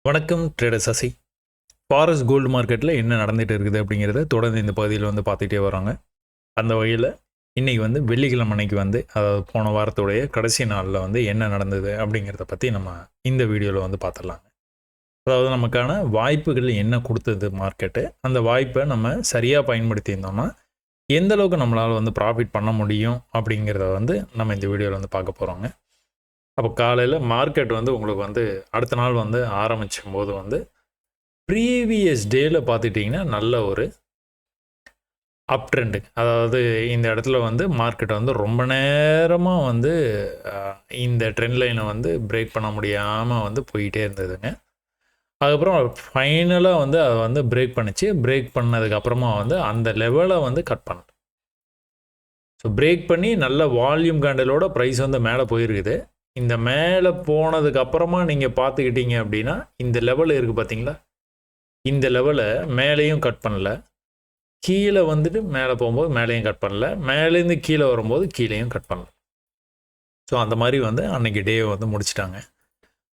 வணக்கம் trader Sasi. Forest gold மார்க்கெட்டில் என்ன நடந்துகிட்டு இருக்குது அப்படிங்கிறத தொடர்ந்து இந்த பகுதியில் பார்த்துட்டே வராங்க. அந்த வகையில் இன்றைக்கி வெள்ளிக்கிழமை அன்னைக்கு அதாவது போன வாரத்துடைய கடைசி நாளில் என்ன நடந்தது அப்படிங்கிறத பற்றி நம்ம இந்த வீடியோவில் பார்த்துடலாங்க. அதாவது நமக்கான வாய்ப்புகள் என்ன கொடுத்தது மார்க்கெட்டு, அந்த வாய்ப்பை நம்ம சரியாக பயன்படுத்தியிருந்தோம்னா எந்த அளவுக்கு நம்மளால் ப்ராஃபிட் பண்ண முடியும் அப்படிங்கிறத நம்ம இந்த வீடியோவில் பார்க்க போகிறோங்க. அப்போ காலையில் மார்க்கெட் உங்களுக்கு அடுத்த நாள் ஆரம்பிக்கும் போது ப்ரீவியஸ் டேயில் பார்த்துட்டிங்கன்னா நல்ல ஒரு அப் ட்ரெண்டு. அதாவது இந்த இடத்துல மார்க்கெட் ரொம்ப நேரமாக இந்த ட்ரெண்ட் லைனை பிரேக் பண்ண முடியாமல் போயிட்டே இருந்ததுங்க. அதுக்கப்புறம் ஃபைனலாக அதை பிரேக் பண்ணிச்சு. பிரேக் பண்ணதுக்கப்புறமா அந்த லெவலை கட் பண்ண. ஸோ பிரேக் பண்ணி நல்ல வால்யூம் கேண்டலோட ப்ரைஸ் மேலே போயிருக்குது. இந்த மேலே போனதுக்கு அப்புறமா நீங்கள் பார்த்துக்கிட்டீங்க அப்படின்னா இந்த லெவலில் இருக்குது பார்த்தீங்களா, இந்த லெவலை மேலேயும் கட் பண்ணல, கீழே மேலே போகும்போது மேலேயும் கட் பண்ணல, மேலேருந்து கீழே வரும்போது கீழேயும் கட் பண்ணல. ஸோ அந்த மாதிரி அன்றைக்கி டே முடிச்சிட்டாங்க.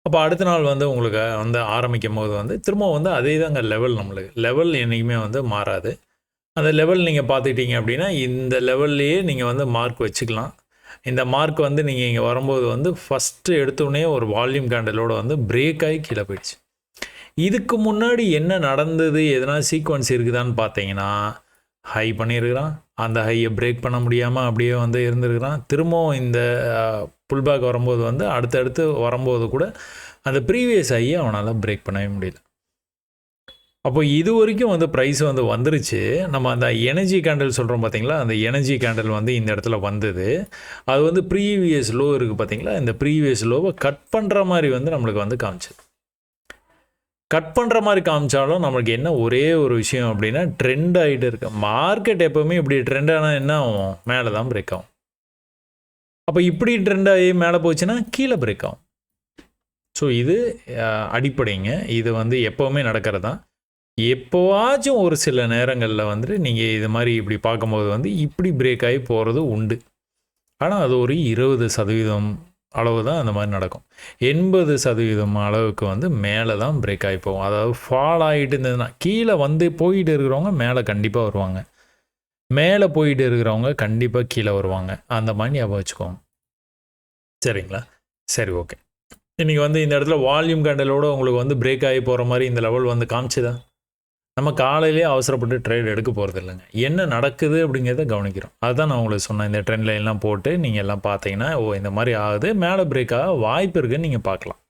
அப்போ அடுத்த நாள் உங்களுக்கு ஆரம்பிக்கும் போது திரும்ப அதே தாங்க லெவல். நம்மளுக்கு லெவல் என்றைக்குமே மாறாது. அந்த லெவல் நீங்கள் பார்த்துக்கிட்டீங்க அப்படின்னா இந்த லெவல்லையே நீங்கள் மார்க் வச்சுக்கலாம். இந்த மார்க் நீங்கள் இங்கே வரும்போது ஃபஸ்ட்டு எடுத்தோடனே ஒரு வால்யூம் கேண்டலோடு பிரேக் ஆகி கீழே போயிடுச்சு. இதுக்கு முன்னாடி என்ன நடந்தது, எதனா சீக்வன்ஸ் இருக்குதான்னு பார்த்தீங்கன்னா ஹை பண்ணியிருக்கிறான், அந்த ஹையை பிரேக் பண்ண முடியாமல் அப்படியே இருந்திருக்கிறான். திரும்பவும் இந்த புல்பேக் வரும்போது அடுத்தடுத்து வரும்போது கூட அந்த ப்ரீவியஸ் ஹையை அவனால் பிரேக் பண்ணவே முடியல. அப்போ இது வரைக்கும் ப்ரைஸ் வந்துருச்சு. நம்ம அந்த எனர்ஜி கேண்டில் சொல்கிறோம் பார்த்தீங்களா, அந்த எனர்ஜி கேண்டில் இந்த இடத்துல வந்தது. அது ப்ரீவியஸ் லோ இருக்குது பார்த்தீங்களா, இந்த ப்ரீவியஸ் லோவை கட் பண்ணுற மாதிரி நம்மளுக்கு காமிச்சது. கட் பண்ணுற மாதிரி காமிச்சாலும் நம்மளுக்கு என்ன ஒரே ஒரு விஷயம் அப்படின்னா ட்ரெண்ட் ஆகிட்டு இருக்கு. மார்க்கெட் எப்போவுமே இப்படி ட்ரெண்ட் ஆனால் என்ன ஆகும், மேலே தான் பிரேக் ஆகும். அப்போ இப்படி ட்ரெண்ட் ஆகி மேலே போச்சுன்னா கீழே பிரேக் ஆகும். ஸோ இது அடிப்படைங்க. இது எப்போவுமே நடக்கிறது தான். எப்போவாச்சும் ஒரு சில நேரங்களில் நீங்கள் இது மாதிரி இப்படி பார்க்கும்போது இப்படி பிரேக் ஆகி போகிறது உண்டு. ஆனால் அது ஒரு 20% அளவு தான் அந்த மாதிரி நடக்கும். 80% அளவுக்கு மேலே தான் பிரேக் ஆகி போகும். அதாவது ஃபால் ஆகிட்டு இருந்ததுன்னா கீழே போயிட்டு இருக்கிறவங்க மேலே கண்டிப்பாக வருவாங்க, மேலே போயிட்டு இருக்கிறவங்க கண்டிப்பாக கீழே வருவாங்க. அந்த மாதிரி ஞாபகம் வச்சுக்கோங்க. சரிங்களா? சரி, ஓகே. இன்றைக்கி இந்த இடத்துல வால்யூம் கேண்டலோடு உங்களுக்கு பிரேக் ஆகி போகிற மாதிரி இந்த லெவல் காமிச்சுதா? நம்ம காலையிலே அவசரப்பட்டு ட்ரேட் எடுக்க போகிறது இல்லைங்க. என்ன நடக்குது அப்படிங்கிறத கவனிக்கிறோம். அதுதான் நான் உங்களுக்கு சொன்னேன். இந்த ட்ரெண்ட் லைன்லாம் போட்டு நீங்கள் எல்லாம் பார்த்தீங்கன்னா இந்த மாதிரி ஆகுது, மேலே பிரேக் ஆக வாய்ப்பு இருக்குதுன்னு நீங்கள் பார்க்கலாம்.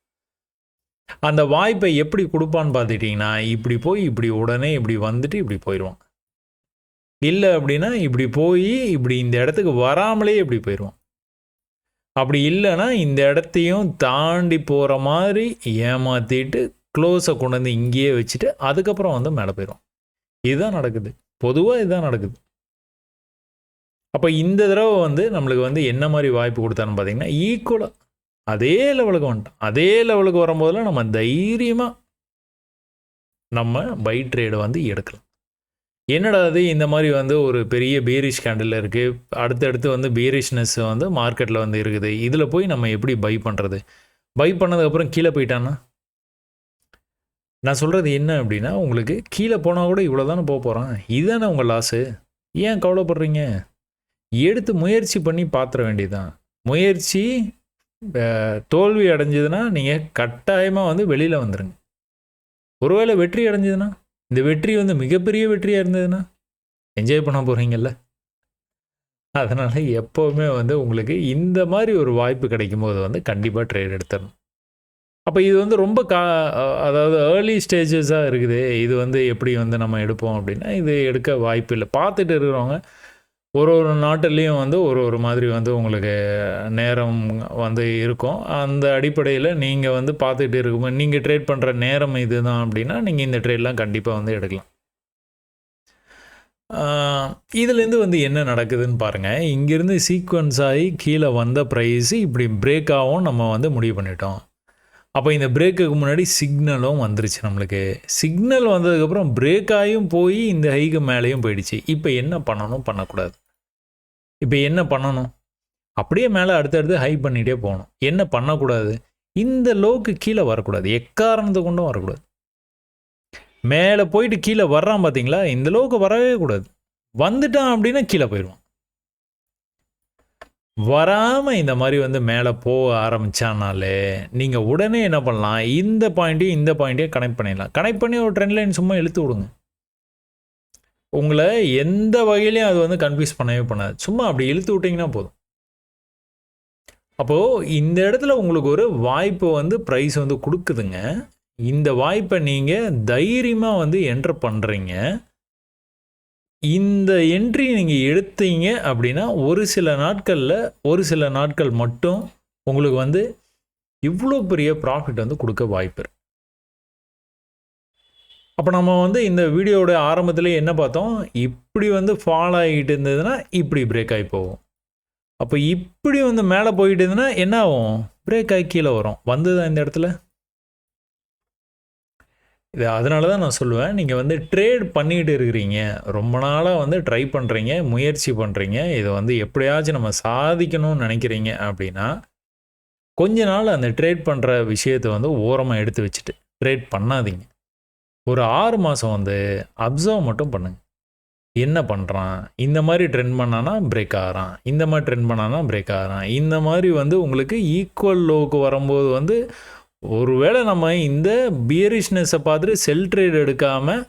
அந்த வாய்ப்பை எப்படி கொடுப்பான்னு பார்த்துட்டிங்கன்னா இப்படி போய் இப்படி உடனே இப்படி வந்துட்டு இப்படி போயிடுவான். இல்லை அப்படின்னா இப்படி போய் இப்படி இந்த இடத்துக்கு வராமலே இப்படி போயிடுவான். அப்படி இல்லைன்னா இந்த இடத்தையும் தாண்டி போகிற மாதிரி ஏமாற்றிட்டு க்ளோஸை கொண்டு வந்து இங்கேயே வச்சுட்டு அதுக்கப்புறம் மேலே போயிடும். இதுதான் நடக்குது. பொதுவாக இதுதான் நடக்குது. அப்போ இந்த தடவை நம்மளுக்கு என்ன மாதிரி வாய்ப்பு கொடுத்தான்னு பார்த்தீங்கன்னா ஈக்குவலாக அதே லெவலுக்கு வந்துட்டோம். அதே லெவலுக்கு வரும்போதெல்லாம் நம்ம தைரியமாக நம்ம பை ட்ரேடை எடுக்கலாம். என்னடா அது இந்த மாதிரி ஒரு பெரிய பேரிஷ் கேண்டில் இருக்குது, அடுத்தடுத்து பேரிஷ்னஸ் மார்க்கெட்டில் இருக்குது, இதில் போய் நம்ம எப்படி பை பண்ணுறது? பை பண்ணதுக்கப்புறம் கீழே போயிட்டான்னா நான் சொல்கிறது என்ன அப்படின்னா உங்களுக்கு கீழே போனால் கூட இவ்வளோ தானே போகிறான், இதுதானே உங்கள் லாஸு. ஏன் கவலைப்படுறீங்க? எடுத்து முயற்சி பண்ணி பார்த்துட வேண்டியதுதான். முயற்சி தோல்வி அடைஞ்சதுன்னா நீங்கள் கட்டாயமாக வெளியில் வந்துடுங்க. ஒருவேளை வெற்றி அடைஞ்சதுன்னா, இந்த வெற்றி மிகப்பெரிய வெற்றியாக இருந்ததுன்னா என்ஜாய் பண்ண போகிறீங்கல்ல. அதனால் எப்போவுமே உங்களுக்கு இந்த மாதிரி ஒரு வாய்ப்பு கிடைக்கும்போது கண்டிப்பாக ட்ரேட் எடுத்துடணும். அப்போ இது ரொம்ப அதாவது ஏர்லி ஸ்டேஜஸாக இருக்குது. இது எப்படி நம்ம எடுப்போம் அப்படின்னா இது எடுக்க வாய்ப்பு இல்லை. பார்த்துட்டு இருக்கிறவங்க ஒரு ஒரு நாட்டிலையும் ஒரு மாதிரி உங்களுக்கு நேரம் இருக்கும். அந்த அடிப்படையில் நீங்கள் பார்த்துக்கிட்டு இருக்கும்போது நீங்கள் ட்ரேட் பண்ணுற நேரம் இது தான் அப்படின்னா நீங்கள் இந்த ட்ரேட்லாம் கண்டிப்பாக எடுக்கலாம். இதுலேருந்து என்ன நடக்குதுன்னு பாருங்கள். இங்கேருந்து சீக்வன்ஸ் ஆகி கீழே வந்த ப்ரைஸு இப்படி பிரேக் ஆகும் நம்ம முடிவு பண்ணிட்டோம். அப்போ இந்த பிரேக்குக்கு முன்னாடி சிக்னலும் வந்துருச்சு நம்மளுக்கு. சிக்னல் வந்ததுக்கப்புறம் பிரேக் ஆகியும் போய் இந்த ஹைக்கு மேலேயும் போயிடுச்சு. இப்போ என்ன பண்ணணும், பண்ணக்கூடாது? இப்போ என்ன பண்ணணும்? அப்படியே மேலே அடுத்தடுத்து ஹை பண்ணிகிட்டே போகணும். என்ன பண்ணக்கூடாது? இந்த லோக்கு கீழே வரக்கூடாது, எக்காரணத்தை கொண்டும் வரக்கூடாது. மேலே போயிட்டு கீழே வர்றான் பார்த்தீங்களா, இந்த லோக்கு வரவே கூடாது. வந்துட்டான் அப்படின்னா கீழே போயிடுவான். வராமல் இந்த மாதிரி வந்து மேலே போக ஆரம்பித்தானாலே நீங்கள் உடனே என்ன பண்ணலாம், இந்த பாயிண்ட்டையும் கனெக்ட் பண்ணிடலாம். கனெக்ட் பண்ணி ஒரு ட்ரெண்ட் லைன் சும்மா இழுத்து விடுங்க. உங்களை எந்த வகையிலையும் அது வந்து கன்ஃபியூஸ் பண்ணவே பண்ணாது. சும்மா அப்படி இழுத்து விட்டிங்கன்னா போதும். அப்போது இந்த இடத்துல உங்களுக்கு ஒரு வாய்ப்பு வந்து ப்ரைஸ் வந்து கொடுக்குதுங்க. இந்த வாய்ப்பை நீங்கள் தைரியமாக வந்து என்டர் பண்ணுறீங்க. இந்த என்ட்ரி நீங்கள் எடுத்தீங்க அப்படின்னா ஒரு சில நாட்கள் மட்டும் உங்களுக்கு வந்து இவ்வளோ பெரிய ப்ராஃபிட் வந்து கொடுக்க வாய்ப்பு இருக்கு. அப்போ நம்ம வந்து இந்த வீடியோட ஆரம்பத்தில் என்ன பார்த்தோம், இப்படி வந்து ஃபால் ஆகிட்டு இருந்ததுன்னா இப்படி பிரேக் ஆகி போகும். அப்போ இப்படி வந்து மேலே போயிட்டு இருந்ததுன்னா என்ன ஆகும், பிரேக் ஆகி கீழே வரும். வந்ததா இந்த இடத்துல? இது அதனால தான் நான் சொல்லுவேன், நீங்கள் வந்து ட்ரேட் பண்ணிகிட்டு இருக்கிறீங்க, ரொம்ப நாளாக வந்து ட்ரை பண்ணுறீங்க, முயற்சி பண்ணுறீங்க, இதை வந்து எப்படியாச்சும் நம்ம சாதிக்கணும்னு நினைக்கிறீங்க அப்படின்னா கொஞ்ச நாள் அந்த ட்ரேட் பண்ணுற விஷயத்தை வந்து ஓரமாக எடுத்து வச்சுட்டு ட்ரேட் பண்ணாதீங்க. ஒரு 6 மாதம் வந்து அப்சர்வ் மட்டும் பண்ணுங்க. என்ன பண்ணுறான், இந்த மாதிரி ட்ரெண்ட் பண்ணானா பிரேக் ஆகிறான், இந்த மாதிரி ட்ரெண்ட் பண்ணானா பிரேக் ஆகிறான். இந்த மாதிரி வந்து உங்களுக்கு ஈக்குவல் லோவுக்கு வரும்போது வந்து ஒருவேளை நம்ம இந்த பியரிஷ்னஸை பார்த்துட்டு செல் ட்ரேட் எடுக்காமல்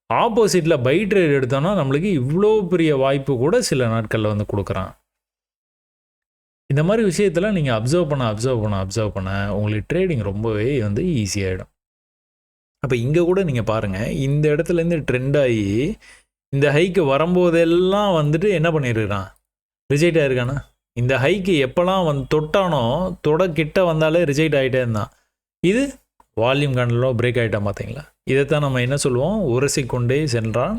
ஆப்போசிட்டில் பை ட்ரேட் எடுத்தோம்னா நம்மளுக்கு இவ்வளோ பெரிய வாய்ப்பு கூட சில நாட்களில் வந்து கொடுக்குறான். இந்த மாதிரி விஷயத்தில் நீங்கள் அப்சர்வ் பண்ண உங்களுக்கு ட்ரேடிங் ரொம்பவே வந்து ஈஸியாகிடும். அப்போ இங்கே கூட நீங்கள் பாருங்கள், இந்த இடத்துலேருந்து ட்ரெண்ட் ஆகி இந்த ஹைக்கு வரும்போதெல்லாம் வந்துட்டு என்ன பண்ணியிருக்கிறான், ரிஜெக்ட் ஆகிருக்கானா. இந்த ஹைக்கு எப்போல்லாம் வந்து தொட்டானோ கிட்ட வந்தாலே ரிஜெக்ட் ஆகிட்டே இருந்தான். இது வால்யூம் கண்டலோ பிரேக் ஆகிட்டான் பார்த்தீங்களா. இதைத்தான் நம்ம என்ன சொல்லுவோம், உரசிக்கொண்டே சென்றான்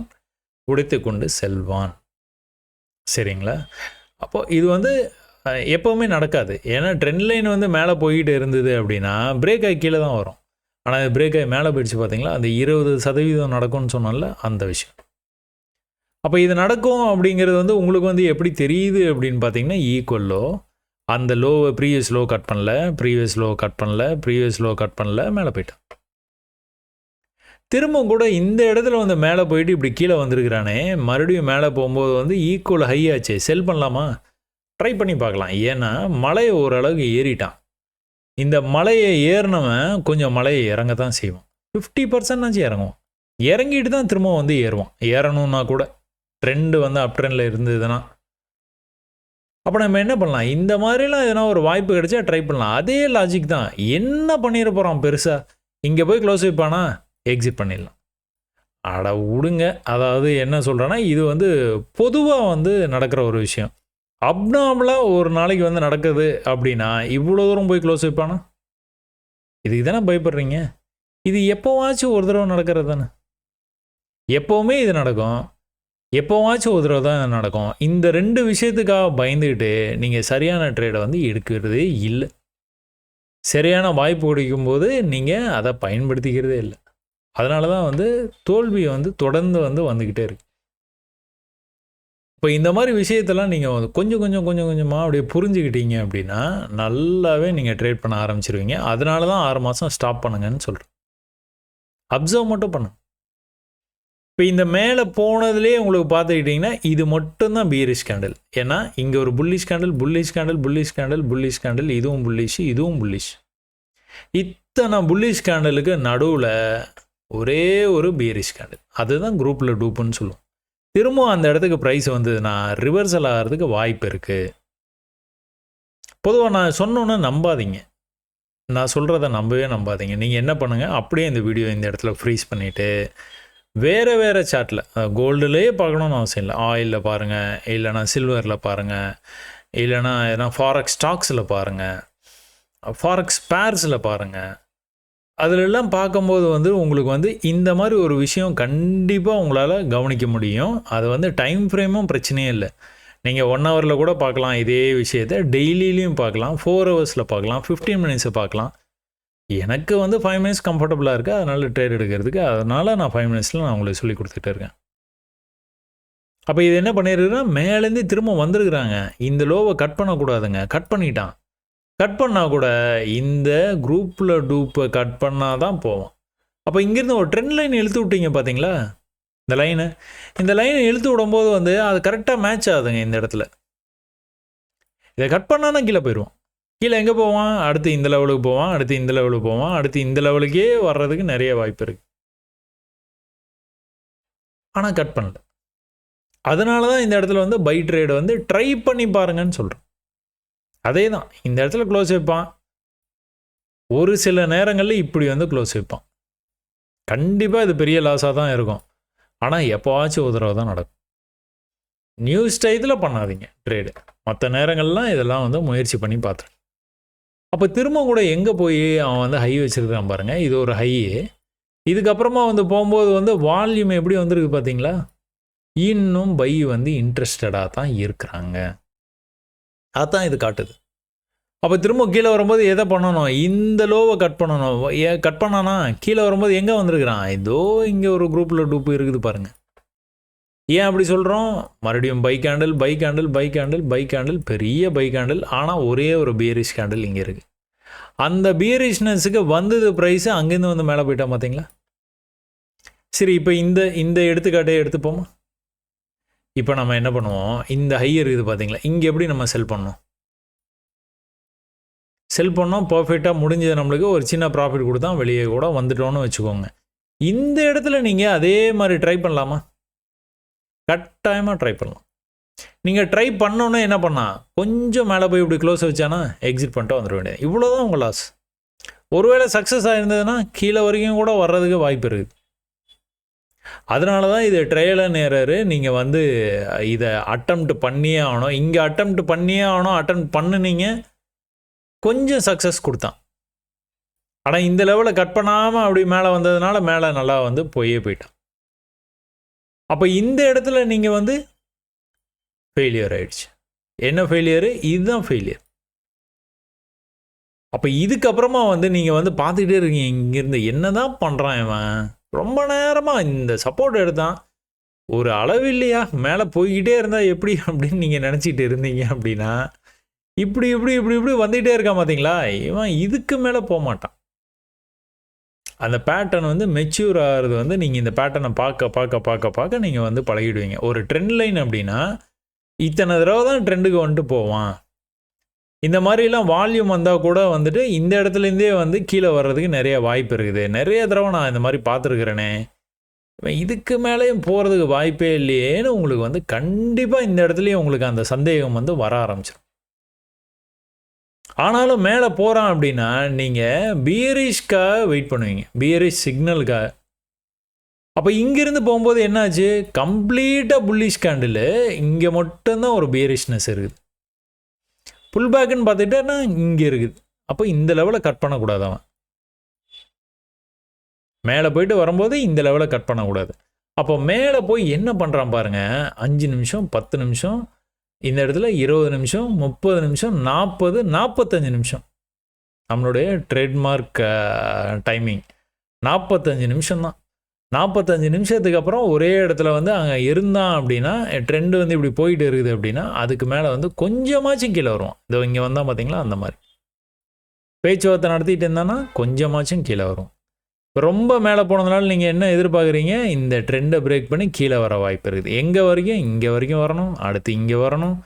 உடைத்து கொண்டு செல்வான். சரிங்களா. அப்போது இது வந்து எப்போவுமே நடக்காது. ஏன்னா ட்ரெண்ட் லைன் வந்து மேலே போய்கிட்டு இருந்தது அப்படின்னா பிரேக் ஆகி கீழே தான் வரும். ஆனால் அது பிரேக் ஆகி மேலே போயிடுச்சு பார்த்தீங்களா, அந்த 20% நடக்கும்னு சொன்னால அந்த விஷயம். அப்போ இது நடக்கும் அப்படிங்கிறது வந்து உங்களுக்கு வந்து எப்படி தெரியுது அப்படின்னு பார்த்தீங்கன்னா, ஈக்குவல்லோ அந்த லோவை ப்ரீவியஸ் லோ கட் பண்ணல, மேலே போயிட்டான். திரும்ப கூட இந்த இடத்துல வந்து மேலே போயிட்டு இப்படி கீழே வந்திருக்கிறானே, மறுபடியும் மேலே போகும்போது வந்து ஈக்குவல் ஹை ஆச்சு, செல் பண்ணலாமா, ட்ரை பண்ணி பார்க்கலாம். ஏன்னா மலையை ஓரளவுக்கு ஏறிட்டான். இந்த மலையை ஏறினவன் கொஞ்சம் மலையை இறங்க தான் செய்வான். 50% இறங்குவான். இறங்கிட்டு தான் திரும்ப வந்து ஏறுவான். ஏறணும்னா கூட ட்ரெண்டு வந்து அப் ட்ரெண்டில் இருந்ததுன்னா. அப்போ நம்ம என்ன பண்ணலாம், இந்த மாதிரிலாம் எதனா ஒரு வாய்ப்பு கிடைச்சா ட்ரை பண்ணலாம். அதே லாஜிக் தான். என்ன பண்ணிட போகிறான் பெருசாக, இங்கே போய் க்ளோஸ் வைப்பானா, எக்ஸிட் பண்ணிடலாம். அட விடுங்க. அதாவது என்ன சொல்கிறேன்னா, இது வந்து பொதுவாக வந்து நடக்கிற ஒரு விஷயம். அப்நார்மலாக ஒரு நாளைக்கு வந்து நடக்குது அப்படின்னா இவ்வளோ தூரம் போய் க்ளோஸ் வைப்பானா, இதுக்கு தானே பயப்படுறீங்க. இது எப்போவாச்சும் ஒரு தடவை நடக்கிறது தானே. எப்போவுமே இது நடக்கும், எப்போவாச்சும் ஒரு தடவை தான் நடக்கும். இந்த 2 விஷயத்துக்காக பயந்துக்கிட்டு நீங்கள் சரியான ட்ரேடை வந்து எடுக்கிறதே இல்லை. சரியான வாய்ப்பு கிடைக்கும்போது நீங்கள் அதை பயன்படுத்திக்கிறதே இல்லை. அதனால தான் வந்து தோல்வி வந்து தொடர்ந்து வந்து வந்துக்கிட்டே இருக்கு. இப்போ இந்த மாதிரி விஷயத்தெல்லாம் நீங்கள் கொஞ்சம் கொஞ்சமாக அப்படியே புரிஞ்சுக்கிட்டீங்க அப்படின்னா நல்லாவே நீங்கள் ட்ரேட் பண்ண ஆரம்பிச்சிருவீங்க. அதனால தான் 6 மாதம் ஸ்டாப் பண்ணுங்கன்னு சொல்கிறேன். அப்சர்வ் மட்டும் பண்ணுங்க. இப்போ இந்த மேலே போனதுலேயே உங்களுக்கு பார்த்துக்கிட்டிங்கன்னா இது மட்டும்தான் பியரிஷ் கேண்டில். ஏன்னா இங்கே ஒரு புல்லிஷ் கேண்டில், இதுவும் புல்லிஷ். இத்தனை புல்லிஷ் கேண்டலுக்கு நடுவில் ஒரே ஒரு பியரிஷ் கேண்டில், அதுதான் குரூப்பில் டூப்புன்னு சொல்லுவோம். திரும்பவும் அந்த இடத்துக்கு ப்ரைஸ் வந்ததுன்னா ரிவர்சல் ஆகிறதுக்கு வாய்ப்பு இருக்குது. பொதுவாக நான் சொன்னோன்னே நம்பாதீங்க, நான் சொல்கிறத நம்பாதீங்க. நீங்கள் என்ன பண்ணுங்கள், அப்படியே இந்த வீடியோ இந்த இடத்துல ஃப்ரீஸ் பண்ணிவிட்டு வேறு சார்ட்டில், கோல்டுலேயே பார்க்கணுன்னு அவசியம் இல்லை, ஆயிலில் பாருங்கள், இல்லைனா சில்வரில் பாருங்கள், இல்லைனா எதனா ஃபாரெக்ஸ் ஸ்டாக்ஸில் பாருங்கள், ஃபாரெக்ஸ் பேர்ஸில் பாருங்கள். அதிலெல்லாம் பார்க்கும்போது வந்து உங்களுக்கு வந்து இந்த மாதிரி ஒரு விஷயம் கண்டிப்பாக உங்களால் கவனிக்க முடியும். அது வந்து டைம் ஃப்ரேமும் பிரச்சனையே இல்லை. நீங்கள் 1 ஹவரில் கூட பார்க்கலாம் இதே விஷயத்தை, டெய்லியிலையும் பார்க்கலாம், 4 ஹவர்ஸில் பார்க்கலாம், 15 மினிட்ஸை பார்க்கலாம். எனக்கு வந்து 5 மினிட்ஸ் கம்ஃபர்டபுளாக இருக்குது, அதனால் ட்ரேட் எடுக்கிறதுக்கு. அதனால் நான் 5 மினிட்ஸில் நான் உங்களுக்கு சொல்லி கொடுத்துட்டு இருக்கேன். அப்போ இது என்ன பண்ணியிருக்குன்னா, மேலேருந்து திரும்ப வந்திருக்கிறாங்க. இந்த லோவை கட் பண்ணக்கூடாதுங்க, கட் பண்ணிட்டான். கட் பண்ணால் கூட இந்த குரூப்பில் டூப்பை கட் பண்ணால் தான் போவோம். அப்போ இங்கேருந்து ஒரு ட்ரெண்ட் லைன் இழுத்து விட்டீங்க பார்த்தீங்களா, இந்த லைனை இழுத்து விடும்போது வந்து அது கரெக்டாக மேட்ச் ஆகுதுங்க. இந்த இடத்துல இதை கட் பண்ணால் தான் கீழே போயிடுவோம். கீழே எங்கே போவான், அடுத்து இந்த லெவலுக்கு போவான், அடுத்து இந்த லெவலுக்கு போவான், அடுத்து இந்த லெவலுக்கே வர்றதுக்கு நிறைய வாய்ப்பு இருக்குது. ஆனால் கட் பண்ணல. அதனால தான் இந்த இடத்துல வந்து பை ட்ரேடை வந்து ட்ரை பண்ணி பாருங்கன்னு சொல்கிறேன். அதே தான் இந்த இடத்துல க்ளோஸ் வைப்பான், ஒரு சில நேரங்களில் இப்படி வந்து க்ளோஸ் வைப்பான். கண்டிப்பாக இது பெரிய லாஸாக தான் இருக்கும். ஆனால் எப்போவாச்சும் ஒரு தடவை தான் நடக்கும். நியூஸ் டயத்தில் பண்ணாதீங்க ட்ரேடு. மற்ற நேரங்கள்லாம் இதெல்லாம் வந்து முயற்சி பண்ணி பார்த்துருக்கேன். அப்போ திரும்ப கூட எங்கே போய் அவன் வந்து ஹை வச்சுருக்கான் பாருங்கள். இது ஒரு ஹை. இதுக்கப்புறமா வந்து போகும்போது வந்து வால்யூம் எப்படி வந்திருக்கு பார்த்தீங்களா, இன்னும் பை வந்து இன்ட்ரெஸ்டடாக தான் இருக்கிறாங்க. அதான் இது காட்டுது. அப்போ திரும்ப கீழே வரும்போது எதை பண்ணணும், இந்த லோவை கட் பண்ணணும். கட் பண்ணானா கீழே வரும்போது எங்கே வந்திருக்கிறான், இதோ இங்கே ஒரு குரூப்பில் டூப்பு இருக்குது பாருங்கள். ஏன் அப்படி சொல்கிறோம், மறுபடியும் buy candle buy candle buy candle buy candle, பெரிய பை கேண்டில். ஆனால் ஒரே ஒரு பியரிஷ் கேண்டில் இங்கே இருக்குது. அந்த பியரிஷ்னஸுக்கு வந்தது ப்ரைஸு அங்கேருந்து வந்து மேலே போயிட்டா பார்த்தீங்களா. சரி, இப்போ இந்த எடுத்துக்காட்டே எடுத்துப்போமா. இப்போ நம்ம என்ன பண்ணுவோம், இந்த ஹை இருக்குது பார்த்தீங்களா, இங்கே எப்படி நம்ம செல் பண்ணோம், பர்ஃபெக்டாக முடிஞ்சது. நம்மளுக்கு ஒரு சின்ன ப்ராஃபிட் கொடுத்தா வெளியே கூட வந்துட்டோன்னு வச்சுக்கோங்க. இந்த இடத்துல நீங்கள் அதே மாதிரி ட்ரை பண்ணலாமா, கட்டாயமாக ட்ரை பண்ணலாம். நீங்கள் ட்ரை பண்ணோன்னே என்ன பண்ணால் கொஞ்சம் மேலே போய் இப்படி க்ளோஸ் வச்சானா எக்ஸிட் பண்ணிட்டு வந்துட வேண்டியது. இவ்வளோ தான் உங்கள் லாஸ். ஒருவேளை சக்ஸஸ் ஆகிருந்ததுன்னா கீழே வரைக்கும் கூட வர்றதுக்கு வாய்ப்பு இருக்குது. அதனால தான் இது ட்ரையல் அண்ட் எரர். நீங்கள் வந்து இதை அட்டெம்ப்ட் பண்ணியே ஆகணும். இங்கே அட்டெம்ப்ட் பண்ணியே ஆகணும். அட்டெம்ப்ட் பண்ணுனீங்க, கொஞ்சம் சக்ஸஸ் கொடுத்தான். ஆனால் இந்த லெவலில் கட் பண்ணாமல் அப்படி மேலே வந்ததுனால மேலே நல்லா வந்து போயிட்டான். அப்போ இந்த இடத்துல நீங்கள் வந்து ஃபெயிலியர் ஆகிடுச்சு. என்ன ஃபெயிலியரு, இதுதான் ஃபெயிலியர். அப்போ இதுக்கப்புறமா வந்து நீங்கள் வந்து பார்த்துக்கிட்டே இருக்கீங்க, இங்கேருந்து என்ன தான் பண்ணுறான் இவன், ரொம்ப நேரமாக இந்த சப்போர்ட் எடுத்தான், ஒரு அளவு இல்லையா, மேலே போய்கிட்டே இருந்தால் எப்படி அப்படின்னு நீங்கள் நினச்சிட்டு இருந்தீங்க அப்படின்னா, இப்படி இப்படி இப்படி இப்படி வந்துகிட்டே இருக்கான் பார்த்தீங்களா, இவன் இதுக்கு மேலே போக மாட்டான். அந்த பேட்டர்ன் வந்து மெச்சூர் ஆகிறது வந்து நீங்கள் இந்த பேட்டர்னை பார்க்க பார்க்க பார்க்க பார்க்க நீங்கள் வந்து பழகிடுவீங்க. ஒரு ட்ரெண்ட் லைன் அப்படின்னா இத்தனை தடவை தான் ட்ரெண்டுக்கு வந்துட்டு போவான். இந்த மாதிரிலாம் வால்யூம் வந்தால் கூட வந்துட்டு இந்த இடத்துலேருந்தே வந்து கீழே வர்றதுக்கு நிறைய வாய்ப்பு இருக்குது. நிறைய தடவை நான் இந்த மாதிரி பார்த்துருக்குறேனே, இதுக்கு மேலேயும் போகிறதுக்கு வாய்ப்பே இல்லையேன்னு உங்களுக்கு வந்து கண்டிப்பாக இந்த இடத்துலையும் உங்களுக்கு அந்த சந்தேகம் வந்து வர ஆரம்பிச்சிடும். ஆனாலும் மேலே போகிறான் அப்படின்னா நீங்கள் பியரிஷ்காக வெயிட் பண்ணுவீங்க, பியரிஷ் சிக்னலுக்காக. அப்போ இங்கேருந்து போகும்போது என்னாச்சு, கம்ப்ளீட்டாக புல்லிஷ் கேண்டில், இங்கே மட்டும்தான் ஒரு பியரிஷ்னஸ் இருக்குது. புல் பேக்குன்னு பார்த்துட்டேன்னா இங்கே இருக்குது. அப்போ இந்த லெவலை கட் பண்ணக்கூடாது. அவன் மேலே போயிட்டு வரும்போது இந்த லெவலை கட் பண்ணக்கூடாது. அப்போ மேலே போய் என்ன பண்ணுறான் பாருங்கள், 5 நிமிஷம் 10 நிமிஷம், இந்த இடத்துல 20 நிமிஷம் 30 நிமிஷம் 40 45 நிமிஷம். நம்மளுடைய ட்ரேட்மார்க் டைமிங் 45 நிமிஷம் தான். 45 நிமிஷத்துக்கு அப்புறம் ஒரே இடத்துல வந்து அங்கே இருந்தான் அப்படின்னா, ட்ரெண்டு வந்து இப்படி போயிட்டு இருக்குது அப்படின்னா, அதுக்கு மேலே வந்து கொஞ்சமாச்சும் கீழே வருவான். இதோ இங்கே வந்தால் பார்த்தீங்களா, அந்த மாதிரி பேச்சுவார்த்தை நடத்திட்டு இருந்தான்னா கொஞ்சமாச்சும் கீழே வரும். இப்போ ரொம்ப மேலே போனதுனால நீங்கள் என்ன எதிர்பார்க்குறீங்க, இந்த ட்ரெண்டை பிரேக் பண்ணி கீழே வர வாய்ப்பு இருக்குது. எங்கே வரைக்கும், இங்கே வரைக்கும் வரணும், அடுத்து இங்கே வரணும்,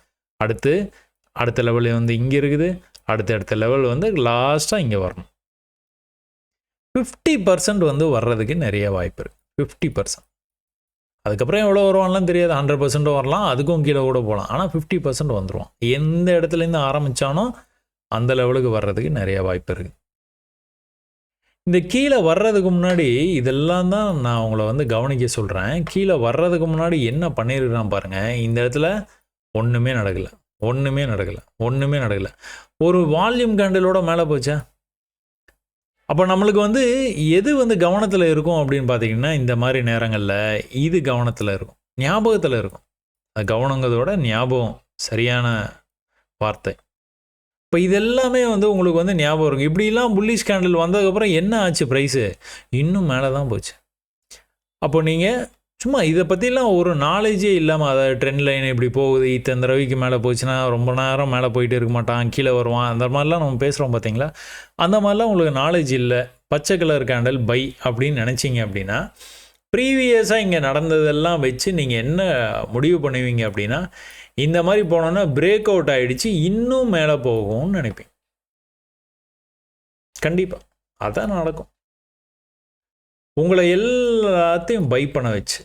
அடுத்த லெவல் வந்து இங்கே இருக்குது, அடுத்த லெவல் வந்து லாஸ்ட்டாக இங்கே வரணும். 50% வந்து வர்றதுக்கு நிறைய வாய்ப்பு இருக்குது. 50%. அதுக்கப்புறம் எவ்வளோ வருவான்லாம் தெரியாது, 100% வரலாம், அதுக்கும் கீழே கூட போகலாம். ஆனால் 50% வந்துடுவான். எந்த இடத்துலேருந்து ஆரம்பித்தானோ அந்த லெவலுக்கு வர்றதுக்கு நிறைய வாய்ப்பு இருக்குது. இந்த கீழே வர்றதுக்கு முன்னாடி இதெல்லாம் தான் நான் உங்களை வந்து கவனிக்க சொல்கிறேன். கீழே வர்றதுக்கு முன்னாடி என்ன பண்ணியிருக்கிறான் பாருங்கள். இந்த இடத்துல ஒன்றுமே நடக்கலை. ஒரு வால்யூம் கேண்டிலோட மேலே போச்சா. அப்போ நம்மளுக்கு வந்து எது வந்து கவனத்தில் இருக்கும் அப்படின்னு பார்த்தீங்கன்னா, இந்த மாதிரி நேரங்களில் இது கவனத்தில் இருக்கும், ஞாபகத்தில் இருக்கும். அது கவனங்கிறதோட ஞாபகம் சரியான வார்த்தை. இப்போ இதெல்லாமே வந்து உங்களுக்கு வந்து ஞாபகம் இருக்கும். இப்படிலாம் புல்லிஷ் கேண்டில் வந்ததுக்கப்புறம் என்ன ஆச்சு, ப்ரைஸு இன்னும் மேலே தான் போச்சு. அப்போ நீங்கள் சும்மா இதை பற்றிலாம் ஒரு நாலேஜே இல்லாமல், அதாவது ட்ரெண்ட் லைன் இப்படி போகுது, இத்தனை தடவைக்கு மேலே போச்சுன்னா ரொம்ப நேரம் மேலே போயிட்டு இருக்க மாட்டான், கீழே வருவான், அந்த மாதிரிலாம் நம்ம பேசுகிறோம் பார்த்தீங்களா? அந்த மாதிரிலாம் உங்களுக்கு நாலேஜ் இல்லை, பச்சை கலர் கேண்டல் பை அப்படின்னு நினச்சிங்க அப்படின்னா, ப்ரீவியஸாக இங்கே நடந்ததெல்லாம் வச்சு நீங்கள் என்ன முடிவு பண்ணுவீங்க அப்படின்னா, இந்த மாதிரி போனோன்னா பிரேக் அவுட் ஆகிடுச்சு, இன்னும் மேலே போகும்னு நினைப்பீங்க. கண்டிப்பாக அதான் நடக்கும். உங்களை எல்லாத்தையும் பை பண்ண வச்சு,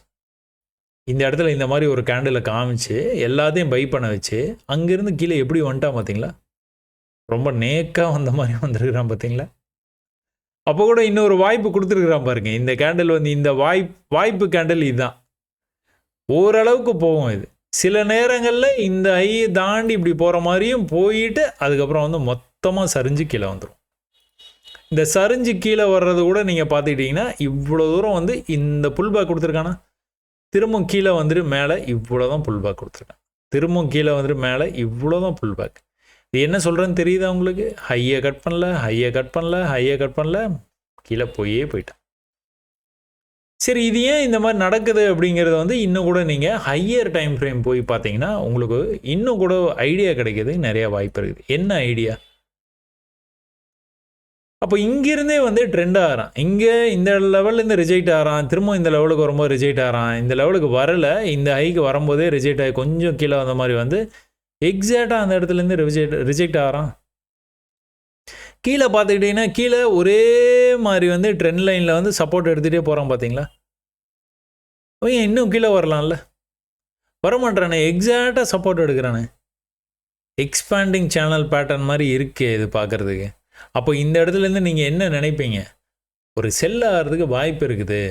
இந்த இடத்துல இந்த மாதிரி ஒரு கேண்டில் காமிச்சு எல்லாத்தையும் பை பண்ண வச்சு, அங்கேருந்து கீழே எப்படி வந்துட்டான் பார்த்தீங்களா? ரொம்ப நேக்காக வந்த மாதிரி வந்துருக்கிறான் பார்த்தீங்களா? அப்போ கூட இன்னொரு வாய்ப்பு கொடுத்துருக்குறான் பாருங்க. இந்த கேண்டில் வந்து இந்த வாய்ப்பு கேண்டில் இதுதான். ஓரளவுக்கு போகும் இது. சில நேரங்களில் இந்த ஐயை தாண்டி இப்படி போகிற மாதிரியும் போயிட்டு அதுக்கப்புறம் வந்து மொத்தமாக சரிஞ்சு கீழே வந்துடும். இந்த சரிஞ்சு கீழே வர்றது கூட நீங்கள் பார்த்துக்கிட்டிங்கன்னா, இவ்வளோ தூரம் வந்து இந்த புல் பேக் கொடுத்துருக்கானா, திரும்பவும் கீழே வந்துட்டு மேலே இவ்வளோ தான் புல் பேக் கொடுத்துருக்கான், திரும்பவும் கீழே வந்துட்டு மேலே இவ்வளோ தான் புல் பேக். இது என்ன சொல்கிறேன்னு தெரியுதா உங்களுக்கு? ஹையை கட் பண்ணல, ஹையை கட் பண்ணல, ஹையை கட் பண்ணல, கீழே போயிட்டான். சரி, இது ஏன் இந்த மாதிரி நடக்குது அப்படிங்கிறத வந்து இன்னும் கூட நீங்கள் ஹையர் டைம் ஃப்ரேம் போய் பார்த்தீங்கன்னா உங்களுக்கு இன்னும் கூட ஐடியா கிடைக்கிறதுக்கு நிறைய வாய்ப்பு இருக்குது. என்ன ஐடியா? அப்போ இங்கிருந்தே வந்து ட்ரெண்ட் ஆகிறான், இங்கே இந்த லெவல்லேருந்து ரிஜெக்ட் ஆகிறான், திரும்ப இந்த லெவலுக்கு வரும்போது ரிஜெக்ட் ஆகிறான், இந்த லெவலுக்கு வரலை, இந்த ஹைக்கு வரும்போதே ரிஜெக்ட் ஆகி கொஞ்சம் கீழே வந்த மாதிரி வந்து எக்ஸாக்டாக அந்த இடத்துலேருந்து ரிஜெக்ட் ஆகிறான். கீழே பார்த்துக்கிட்டிங்கன்னா கீழே ஒரே மாதிரி வந்து ட்ரெண்ட் லைனில் வந்து சப்போர்ட் எடுத்துகிட்டே போகிறான் பார்த்தீங்களா? அவன் இன்னும் கீழே வரலாம்ல, வரமாட்டானே, எக்ஸாக்டாக சப்போர்ட் எடுக்கிறானே. எக்ஸ்பேண்டிங் சேனல் பேட்டர்ன் மாதிரி இருக்கே இது பார்க்குறதுக்கு. அப்போ இந்த இடத்துலேருந்து நீங்கள் என்ன நினைப்பீங்க? ஒரு செல் ஆகிறதுக்கு வாய்ப்பு இருக்குது,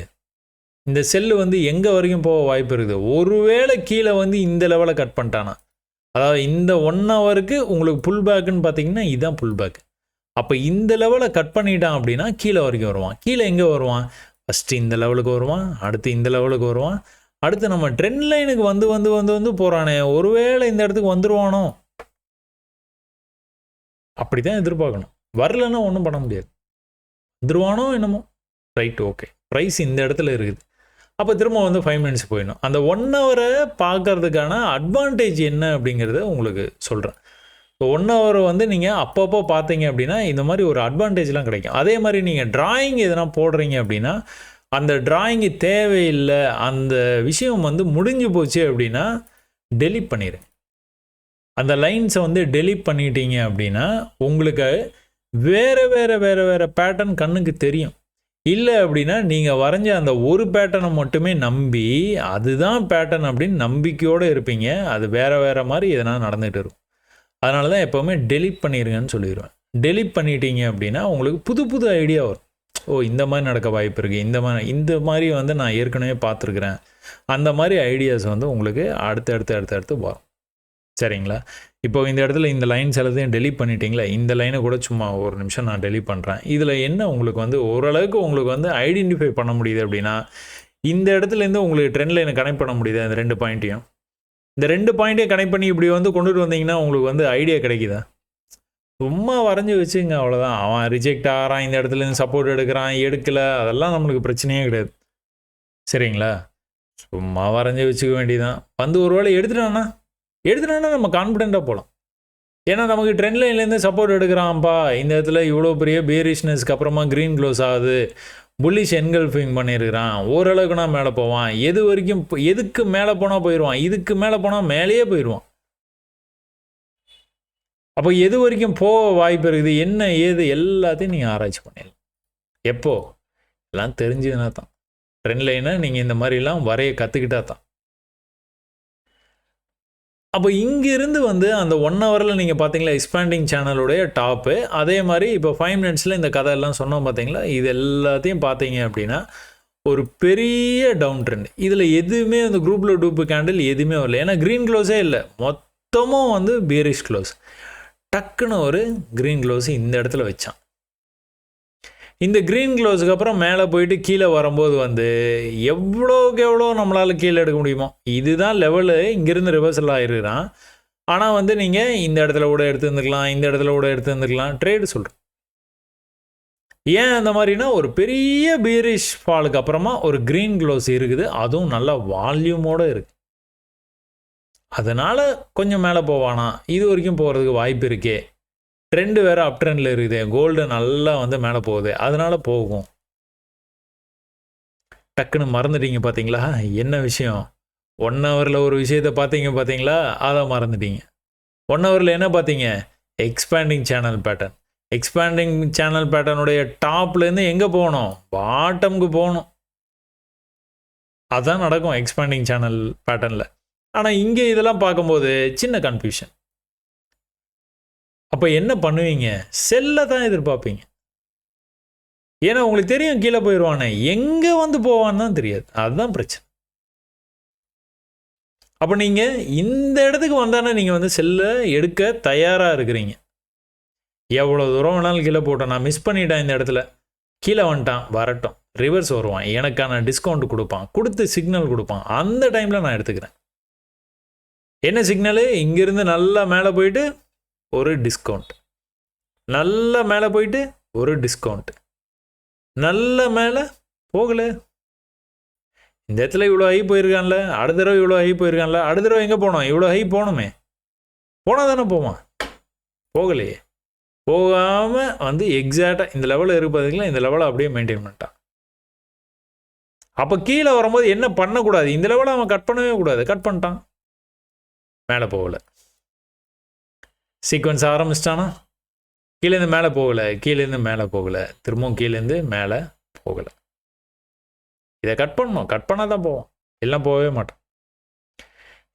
இந்த செல்லு வந்து எங்கே வரைக்கும் போக வாய்ப்பு இருக்குது. ஒருவேளை கீழே வந்து இந்த லெவலை கட் பண்ணிட்டானா, அதாவது இந்த 1 ஹவருக்கு உங்களுக்கு புல் பேக்குன்னு பார்த்தீங்கன்னா இதுதான் புல் பேக். அப்போ இந்த லெவலை கட் பண்ணிட்டான் அப்படின்னா கீழே வரைக்கும் வருவான். கீழே எங்கே வருவான்? ஃபஸ்ட்டு இந்த லெவலுக்கு வருவான், அடுத்து இந்த லெவலுக்கு வருவான், அடுத்து நம்ம ட்ரெண்ட் லைனுக்கு வந்து வந்து வந்து வந்து போகிறானே, ஒருவேளை இந்த இடத்துக்கு வந்துடுவானோ, அப்படி தான் எதிர்பார்க்கணும். வரலன்னா ஒன்றும் பண்ண முடியாது. வந்துடுவானோ என்னமோ, ரைட், ஓகே, ப்ரைஸ் இந்த இடத்துல இருக்குது. அப்போ திரும்ப வந்து 5 மினிட்ஸ் போயிடணும். அந்த 1 ஹவரை பார்க்கறதுக்கான அட்வான்டேஜ் என்ன அப்படிங்கிறத உங்களுக்கு சொல்கிறேன். இப்போ 1 ஹவர் வந்து நீங்கள் அப்பப்போ பார்த்தீங்க அப்படின்னா இந்த மாதிரி ஒரு அட்வான்டேஜ்லாம் கிடைக்கும். அதே மாதிரி நீங்கள் டிராயிங் எதனா போடுறீங்க அப்படின்னா அந்த டிராயிங்கு தேவையில்லை, அந்த விஷயம் வந்து முடிஞ்சு போச்சு அப்படின்னா டெலீட் பண்ணிடுங்க. அந்த லைன்ஸை வந்து டெலீட் பண்ணிட்டீங்க அப்படின்னா உங்களுக்கு வேறு வேறு வேறு வேறு பேட்டர்ன் கண்ணுக்கு தெரியும். இல்லை அப்படின்னா நீங்கள் வரைஞ்ச அந்த ஒரு பேட்டர்னை மட்டுமே நம்பி அதுதான் பேட்டர்ன் அப்படின்னு நம்பிக்கையோடு இருப்பீங்க. அது வேறு வேறு மாதிரி எதனா நடந்துகிட்டு இருக்கும். அதனால தான் எப்போவுமே டெலீட் பண்ணிடுங்கன்னு சொல்லிடுவேன். டெலீட் பண்ணிட்டீங்க அப்படின்னா உங்களுக்கு புது புது ஐடியா வரும். ஓ, இந்த மாதிரி நடக்க வாய்ப்பு இருக்குது, இந்த மாதிரி வந்து நான் ஏற்கனவே பார்த்துருக்குறேன், அந்த மாதிரி ஐடியாஸ் வந்து உங்களுக்கு அடுத்து வரும். சரிங்களா? இப்போ இந்த இடத்துல இந்த லைன்ஸ் எல்லாத்தையும் டெலீட் பண்ணிட்டீங்களா, இந்த லைனை கூட சும்மா ஒரு நிமிஷம் நான் டெலீட் பண்ணுறேன். இதில் என்ன உங்களுக்கு வந்து ஓரளவுக்கு உங்களுக்கு வந்து ஐடென்டிஃபை பண்ண முடியுது அப்படின்னா, இந்த இடத்துலேருந்து உங்களுக்கு ட்ரெண்ட் லைனை கனெக்ட் பண்ண முடியுது. அந்த 2 பாயிண்ட்டையும் இந்த 2 பாயிண்ட்டையும் கனெக்ட் பண்ணி இப்படி வந்து கொண்டுட்டு வந்தீங்கன்னா உங்களுக்கு வந்து ஐடியா கிடைக்குதா? சும்மா வரைஞ்சி வச்சுங்க, அவ்வளோதான். அவன் ரிஜெக்ட் ஆகிறான், இந்த இடத்துலேருந்து சப்போர்ட் எடுக்கிறான், எடுக்கலை, அதெல்லாம் நம்மளுக்கு பிரச்சனையே கிடையாது. சரிங்களா? சும்மா வரைஞ்சி வச்சுக்க வேண்டியதான். வந்து ஒரு வேளை எடுத்துட்டான்னா நம்ம கான்ஃபிடென்ட்டாக போகலாம். ஏன்னா நமக்கு ட்ரெண்ட் லைன்லேருந்து சப்போர்ட் எடுக்கிறான்ப்பா, இந்த இடத்துல இவ்வளோ பெரிய பேரிஷ்னஸ்க்கு அப்புறமா க்ரீன் க்ளோஸ் ஆகுது, புல்லிஷ் என்கல்ஃபிங் பண்ணியிருக்கிறான், ஓரளவுக்குனா மேலே போவான், எதுக்கு மேலே போனால் போயிடுவான், இதுக்கு மேலே போனால் மேலேயே போயிடுவான். அப்போ எது வரைக்கும் போக வாய்ப்பு இருக்குது, என்ன ஏது எல்லாத்தையும் நீங்கள் ஆராய்ச்சி பண்ணிடலாம். எப்போ எல்லாம் தெரிஞ்சதுன்னா தான். ட்ரெண்ட் லைனை நீங்கள் இந்த மாதிரிலாம் வரைய கற்றுக்கிட்டா தான். அப்போ இங்கேருந்து வந்து அந்த 1 ஹவரில் நீங்கள் பார்த்தீங்களா எக்ஸ்பேண்டிங் சேனலுடைய டாப்பு, அதே மாதிரி இப்போ 5 மினிட்ஸில் இந்த கதையெல்லாம் சொன்னோம் பார்த்தீங்களா, இது எல்லாத்தையும் பார்த்தீங்க அப்படின்னா ஒரு பெரிய டவுன் ட்ரெண்ட். இதில் எதுவுமே அந்த குரூப்பில் டூப்பு கேண்டில் எதுவுமே வரல. ஏன்னா க்ரீன் க்ளோஸே இல்லை, மொத்தமும் வந்து பேரிஷ் க்ளோஸ். டக்குன்னு ஒரு க்ரீன் க்ளோஸ் இந்த இடத்துல வச்சான். இந்த க்ரீன் க்ளோஸுக்கு அப்புறம் மேலே போயிட்டு கீழே வரும்போது வந்து எவ்வளோ நம்மளால் கீழே எடுக்க முடியுமோ, இதுதான் லெவலு. இங்கேருந்து ரிவர்சல் ஆகிருக்கிறான். ஆனால் வந்து நீங்கள் இந்த இடத்துல கூட எடுத்து வந்துக்கலாம், இந்த இடத்துல கூட எடுத்து வந்துக்கலாம். ட்ரேடு சொல்கிறேன். ஏன் அந்த மாதிரினா ஒரு பெரிய பீரிஷ் ஃபாலுக்கு அப்புறமா ஒரு க்ரீன் க்ளோஸ் இருக்குது, அதுவும் நல்ல வால்யூமோடு இருக்குது. அதனால் கொஞ்சம் மேலே போவானா, இது வரைக்கும் போகிறதுக்கு வாய்ப்பு இருக்கே. ட்ரெண்டு வேறு அப் ட்ரெண்டில் இருக்குது, கோல்டு நல்லா வந்து மேலே போகுது, அதனால் போகும். டக்குன்னு மறந்துட்டீங்க பார்த்தீங்களா? என்ன விஷயம்? 1 ஹவரில் ஒரு விஷயத்தை பார்த்தீங்க பார்த்தீங்களா? அதை மறந்துட்டீங்க. 1 ஹவரில் என்ன பார்த்தீங்க? Expanding channel pattern. Expanding channel பேட்டர்னுடைய டாப்லேருந்து எங்கே போகணும்? பாட்டமுக்கு போகணும். அதுதான் நடக்கும் எக்ஸ்பேண்டிங் சேனல் பேட்டர்னில். ஆனால் இங்கே இதெல்லாம் பார்க்கும்போது சின்ன கன்ஃபியூஷன். அப்போ என்ன பண்ணுவீங்க? செல்லை தான் எதிர்பார்ப்பீங்க. ஏன்னா உங்களுக்கு தெரியும் கீழே போயிடுவானே, எங்கே வந்து போவான்னு தான் தெரியாது. அதுதான் பிரச்சனை. அப்போ நீங்கள் இந்த இடத்துக்கு வந்தானே நீங்கள் வந்து செல்லை எடுக்க தயாராக இருக்கிறீங்க. எவ்வளோ தூரம் வேணாலும் கீழே போட்டோம், நான் மிஸ் பண்ணிட்டேன் இந்த இடத்துல, கீழே வந்துட்டான், வரட்டும், ரிவர்ஸ் வருவான், எனக்கான டிஸ்கவுண்ட் கொடுப்பான், கொடுத்து சிக்னல் கொடுப்பான், அந்த டைமில் நான் எடுத்துக்கிறேன். என்ன சிக்னலு? இங்கேருந்து நல்லா மேலே போயிட்டு ஒரு டிஸ்கவுண்ட், நல்லா மேலே போயிட்டு ஒரு டிஸ்கவுண்ட், நல்ல மேலே போகலை, இந்த இடத்துல இவ்வளோ ஹை போயிருக்கான்ல, அடுத்த தடவை இவ்வளோ ஹை போயிருக்கான்ல, அடுத்த தடவை எங்கே போனோம்? இவ்வளோ ஹை போகணுமே, போனால் தானே போவான், போகலையே. போகாமல் வந்து எக்ஸாக்டாக இந்த லெவலில் இருப்பதுக்குலாம் இந்த லெவலை அப்படியே மெயின்டைன் பண்ணிட்டான். அப்போ கீழே வரும்போது என்ன பண்ணக்கூடாது? இந்த லெவலை அவன் கட் பண்ணவே கூடாது, கட் பண்ணிட்டான், மேலே போகலை. சீக்வன்ஸ் ஆரம்பிச்சிட்டானா, கீழேருந்து மேலே போகலை, கீழேருந்து மேலே போகலை, திரும்பவும் கீழேருந்து மேலே போகலை. இதை கட் பண்ணணும், கட் பண்ணால் தான் போவோம், எல்லாம் போகவே மாட்டான்.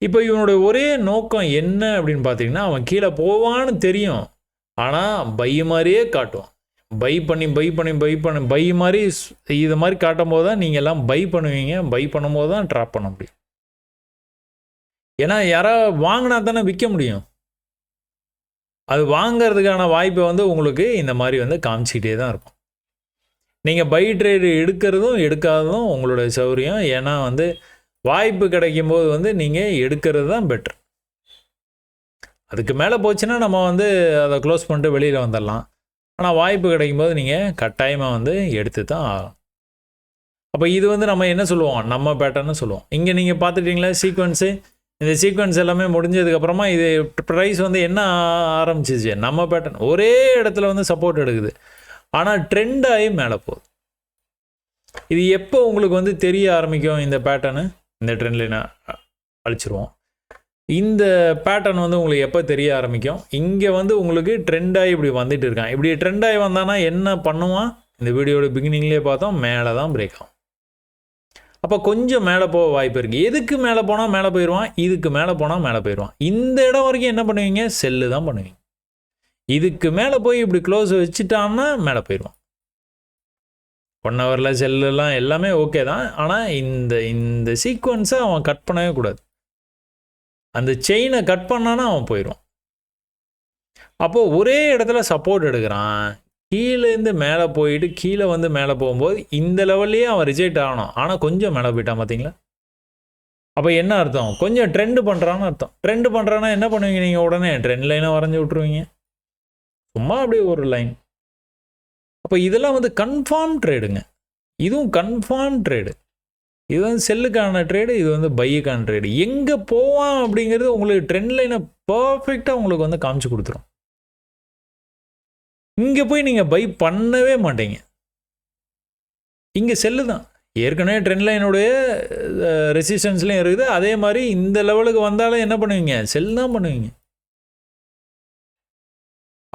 இப்போ இவனுடைய ஒரே நோக்கம் என்ன அப்படின்னு பார்த்தீங்கன்னா, அவன் கீழே போவான்னு தெரியும், ஆனால் பை மாதிரியே காட்டுவான். பை பண்ணி பை மாதிரி இது மாதிரி காட்டும் போது தான் நீங்கள் எல்லாம் பை பண்ணுவீங்க. பை பண்ணும்போது தான் ட்ராப் பண்ண முடியும். ஏன்னா யாராவது வாங்கினா தானே விற்க முடியும். அது வாங்கிறதுக்கான வாய்ப்பை வந்து உங்களுக்கு இந்த மாதிரி வந்து காமிச்சிக்கிட்டே தான் இருக்கும். நீங்கள் பை ட்ரேடு எடுக்கிறதும் எடுக்காததும் உங்களுடைய சௌரியம். ஏன்னா வந்து வாய்ப்பு கிடைக்கும் போது வந்து நீங்கள் எடுக்கிறது தான் பெட்ரு. அதுக்கு மேலே போச்சுன்னா நம்ம வந்து அதை க்ளோஸ் பண்ணிட்டு வெளியில் வந்துடலாம். ஆனால் வாய்ப்பு கிடைக்கும்போது நீங்கள் கட்டாயமாக வந்து எடுத்து தான் ஆகணும். அப்போ இது வந்து நம்ம என்ன சொல்லுவோம்? நம்ம பேட்டர்னு சொல்லுவோம். இங்கே நீங்கள் பார்த்துட்டிங்களா சீக்வன்ஸு, இந்த சீக்வன்ஸ் எல்லாமே முடிஞ்சதுக்கப்புறமா இது ப்ரைஸ் வந்து என்ன ஆரம்பிச்சிச்சு? நம்ம பேட்டர்ன் ஒரே இடத்துல வந்து சப்போர்ட் எடுக்குது, ஆனால் ட்ரெண்ட் ஆகி மேலே போகுது. இது எப்போ உங்களுக்கு வந்து தெரிய ஆரம்பிக்கும்? இந்த பேட்டர்னு இந்த ட்ரெண்டில் நான் அழிச்சிருவோம். இந்த பேட்டர்ன் வந்து உங்களுக்கு எப்போ தெரிய ஆரம்பிக்கும்? இங்கே வந்து உங்களுக்கு ட்ரெண்டாகி இப்படி வந்துட்டு இருக்கான். இப்படி ட்ரெண்டாகி வந்தானா என்ன பண்ணுவான்? இந்த வீடியோட பிகினிங்லேயே பார்த்தோம், மேலே தான் பிரேக் ஆகும். அப்போ கொஞ்சம் மேலே போக வாய்ப்பு இருக்குது. எதுக்கு மேலே போனால் மேலே போயிடுவான், இதுக்கு மேலே போனால் மேலே போயிடுவான். இந்த இடம் வரைக்கும் என்ன பண்ணுவீங்க? செல்லு தான் பண்ணுவீங்க. இதுக்கு மேலே போய் இப்படி க்ளோஸ் வச்சுட்டான்னா மேலே போயிடுவான். 1 ஹவரில் செல்லுலாம் எல்லாமே ஓகே தான். ஆனால் இந்த சீக்வன்ஸை அவன் கட் பண்ணவே கூடாது. அந்த செயினை கட் பண்ணானா அவன் போயிடுவான். அப்போது ஒரே இடத்துல சப்போர்ட் எடுக்கிறான், கீழேருந்து மேலே போயிட்டு கீழே வந்து மேலே போகும்போது இந்த லெவல்லையே அவன் ரிஜெக்ட் ஆகணும். ஆனால் கொஞ்சம் மேலே போயிட்டான் பார்த்தீங்களா? அப்போ என்ன அர்த்தம்? கொஞ்சம் ட்ரெண்டு பண்ணுறான்னு அர்த்தம். ட்ரெண்டு பண்ணுறான்னா என்ன பண்ணுவீங்க? நீங்கள் உடனே ட்ரெண்ட் லைனை வரைஞ்சி விட்ருவீங்க, சும்மா அப்படியே ஒரு லைன். அப்போ இதெல்லாம் வந்து கன்ஃபார்ம் ட்ரேடுங்க. இதுவும் கன்ஃபார்ம் ட்ரேடு. இது வந்து செல்லுக்கான ட்ரேடு, இது வந்து பையுக்கான ட்ரேடு. எங்கே போவான் அப்படிங்கிறது உங்களுக்கு ட்ரெண்ட் லைனை பர்ஃபெக்டாக உங்களுக்கு வந்து காமிச்சு கொடுத்துரும். இங்கே போய் நீங்கள் பை பண்ணவே மாட்டீங்க. இங்கே செல்லு தான் ஏற்கனவே ட்ரெண்ட் லைனுடைய ரெசிஸ்டன்ஸ்லையும் இருக்குது. அதே மாதிரி இந்த லெவலுக்கு வந்தாலும் என்ன பண்ணுவீங்க? செல் தான் பண்ணுவீங்க.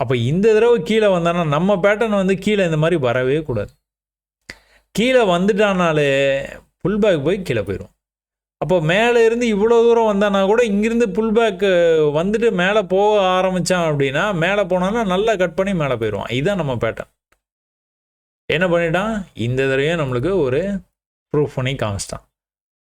அப்போ இந்த தடவை கீழே வந்தானா நம்ம பேட்டர்ன் வந்து கீழே இந்த மாதிரி வரவே கூடாது. கீழே வந்துட்டானாலே புல் பேக் போய் கீழே போயிடும். அப்போ மேலே இருந்து இவ்வளோ தூரம் வந்தானா கூட இங்கேருந்து புல் பேக்கு வந்துட்டு மேலே போக ஆரம்பித்தான் அப்படின்னா, மேலே போனான்னா நல்லா கட் பண்ணி மேலே போயிடுவான். இதுதான் நம்ம பேட்டர்ன். என்ன பண்ணிட்டான்? இந்த தடவையும் நம்மளுக்கு ஒரு ப்ரூஃப் பண்ணி காமிச்சிட்டான்,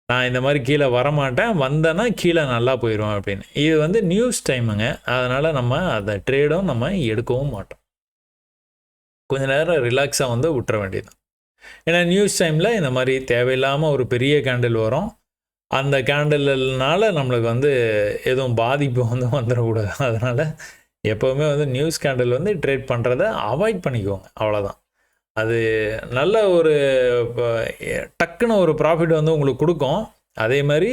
நான் இந்த மாதிரி கீழே வரமாட்டேன், வந்தேன்னா கீழே நல்லா போயிடுவேன் அப்படின்னு. இது வந்து நியூஸ் டைமுங்க. அதனால் நம்ம அந்த ட்ரேடும் நம்ம எடுக்கவும் மாட்டோம். கொஞ்சம் நேரம் ரிலாக்ஸாக வந்து விட்டுற வேண்டியது. ஏன்னா நியூஸ் டைமில் இந்த மாதிரி தேவையில்லாமல் ஒரு பெரிய கேண்டில் வரும். அந்த கேண்டில்னால நம்மளுக்கு வந்து எதுவும் பாதிப்பு வந்து வந்துடக்கூடாது. அதனால் எப்போவுமே வந்து நியூஸ் கேண்டில் வந்து ட்ரேட் பண்ணுறதை அவாய்ட் பண்ணிக்குவோங்க, அவ்வளோதான். அது நல்ல ஒரு டக்குன்னு ஒரு ப்ராஃபிட் வந்து உங்களுக்கு கொடுக்கும். அதே மாதிரி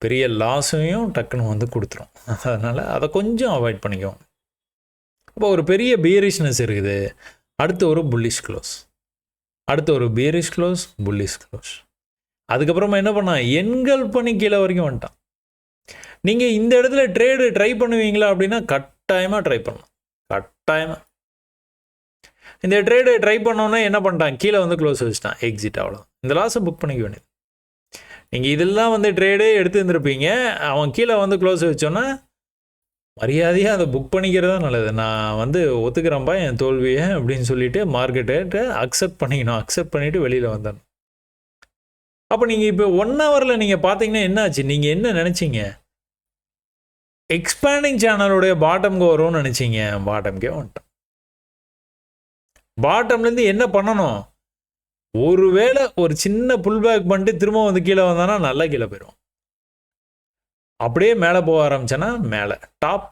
பெரிய லாஸையும் டக்குன்னு வந்து கொடுத்துரும். அதனால் அதை கொஞ்சம் அவாய்ட் பண்ணிக்கோங்க. அப்போ ஒரு பெரிய பியரிஷ்னஸ் இருக்குது. அடுத்து ஒரு புல்லிஷ் க்ளோஸ், அடுத்து ஒரு பியரிஷ் க்ளோஸ், புல்லிஷ் க்ளோஸ். அதுக்கப்புறமா என்ன பண்ணான், எண்கள் பண்ணி கீழே வரைக்கும் வந்துட்டான். நீங்கள் இந்த இடத்துல ட்ரேடு ட்ரை பண்ணுவீங்களா அப்படின்னா கட்டாயமாக ட்ரை பண்ணலாம். கட்டாயமாக இந்த ட்ரேடு ட்ரை பண்ணோன்னா என்ன பண்ணிட்டான், கீழே வந்து க்ளோஸ் வச்சுட்டான், எக்ஸிட். அவ்வளோ, இந்த லாஸை புக் பண்ணிக்க வேண்டியது. நீங்கள் இதெல்லாம் வந்து ட்ரேடே எடுத்து இருந்திருப்பீங்க, அவன் கீழே வந்து க்ளோஸ் வச்சோன்னா மரியாதையாக அதை புக் பண்ணிக்கிறது தான் நல்லது. நான் வந்து ஒத்துக்கிறேன்ப்பா என் தோல்வியை அப்படின்னு சொல்லிட்டு மார்க்கெட்டை அக்செப்ட் பண்ணிக்கணும். அக்செப்ட் பண்ணிவிட்டு வெளியில் வந்தேன். அப்போ நீங்கள் இப்போ 1 ஹவரில் நீங்கள் பார்த்தீங்கன்னா என்ன ஆச்சு, நீங்கள் என்ன நினச்சிங்க, எக்ஸ்பேண்டிங் சேனலுடைய பாட்டம்க்கு வரும்னு நினச்சிங்க, பாட்டம்கே வந்துட்டோம். பாட்டம்லேருந்து என்ன பண்ணணும், ஒருவேளை ஒரு சின்ன புல் பேக் பண்ணிட்டு திரும்ப வந்து கீழே வந்தானா நல்லா கீழே போயிடும். அப்படியே மேலே போக ஆரம்பிச்சேன்னா மேலே டாப்